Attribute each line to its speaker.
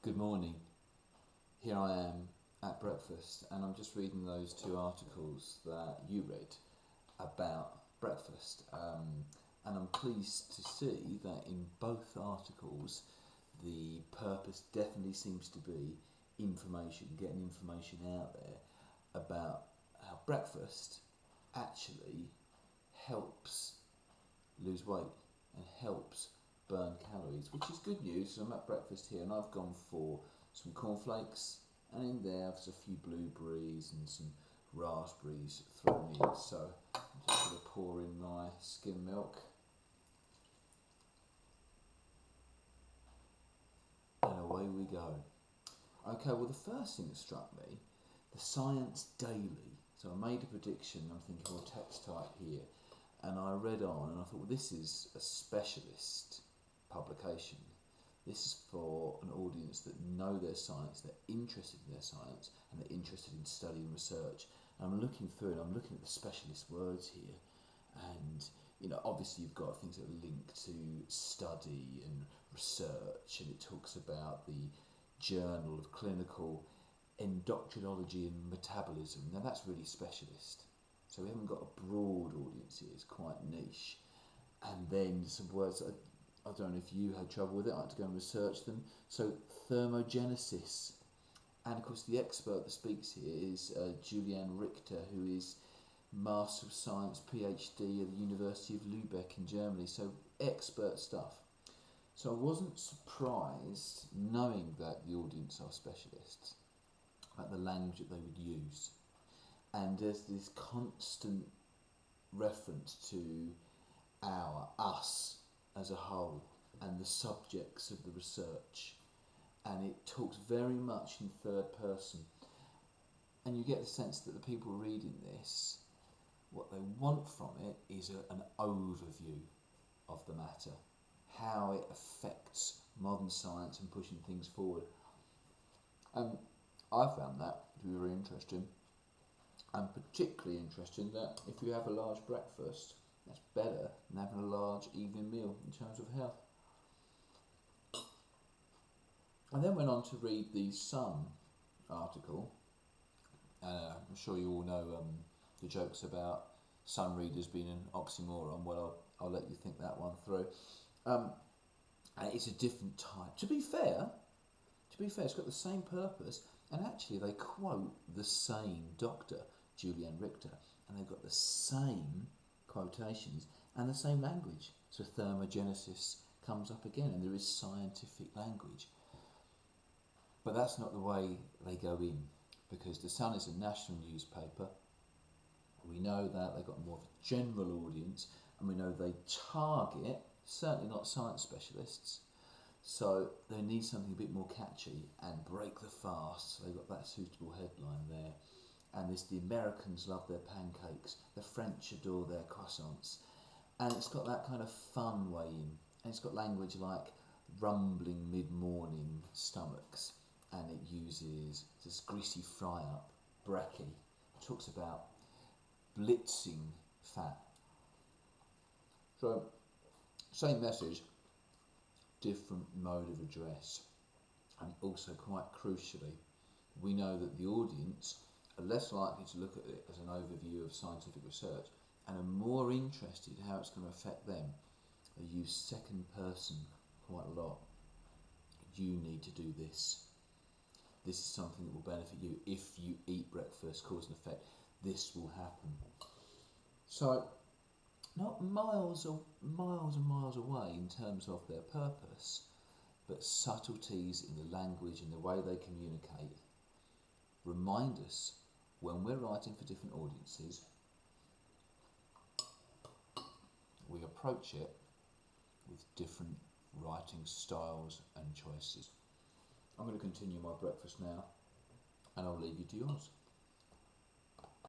Speaker 1: Good morning. Here I am at breakfast, and I'm just reading those two articles that you read about breakfast. And I'm pleased to see that in both articles, the purpose definitely seems to be information, getting information out there about how breakfast actually helps lose weight and helps burn calories, which is good news. So I'm at breakfast here and I've gone for some cornflakes, and in there there's a few blueberries and some raspberries thrown in. So I'm just going to pour in my skim milk, and away we go. Okay, well, the first thing that struck me, the Science Daily. So I made a prediction. I'm thinking, well, text type here, and I read on, and I thought, well, this is a specialist publication. This is for an audience that know their science, they're interested in their science, and they're interested in studying research. And I'm looking through, and I'm looking at the specialist words here, and obviously you've got things that are linked to study and research, and it talks about the Journal of Clinical Endocrinology and Metabolism. Now that's really specialist. So we haven't got a broad audience here, it's quite niche. And then some words that I don't know if you had trouble with it, I had to go and research them. So thermogenesis. And of course the expert that speaks here is Julian Richter, who is Master of Science PhD at the University of Lübeck in Germany. So expert stuff. So I wasn't surprised, knowing that the audience are specialists, about the language that they would use. And there's this constant reference to us as a whole, and the subjects of the research. And it talks very much in third person. And you get the sense that the people reading this, what they want from it is an overview of the matter, how it affects modern science and pushing things forward. And I found that to be very interesting, and particularly interesting that if you have a large breakfast, that's better than having a large evening meal in terms of health. I then went on to read the Sun article. I'm sure you all know the jokes about Sun readers being an oxymoron. Well, I'll let you think that one through. And it's a different type. To be fair, it's got the same purpose, and actually they quote the same doctor, Julian Richter, and they've got the same quotations and the same language. So thermogenesis comes up again, and there is scientific language. But that's not the way they go in, because the Sun is a national newspaper. We know that they've got more of a general audience, and we know they target, certainly not science specialists, so they need something a bit more catchy and break the fast. So they've got that suitable headline there. And the Americans love their pancakes, the French adore their croissants. And it's got that kind of fun way in. And it's got language like rumbling mid-morning stomachs. And it uses this greasy fry-up, brekkie. It talks about blitzing fat. So, same message, different mode of address. And also, quite crucially, we know that the audience are less likely to look at it as an overview of scientific research and are more interested in how it's going to affect them. They use second person quite a lot. You need to do this. This is something that will benefit you. If you eat breakfast, cause and effect, this will happen. So, not miles and miles away in terms of their purpose, but subtleties in the language and the way they communicate remind us, when we're writing for different audiences, we approach it with different writing styles and choices. I'm going to continue my breakfast now, and I'll leave you to yours.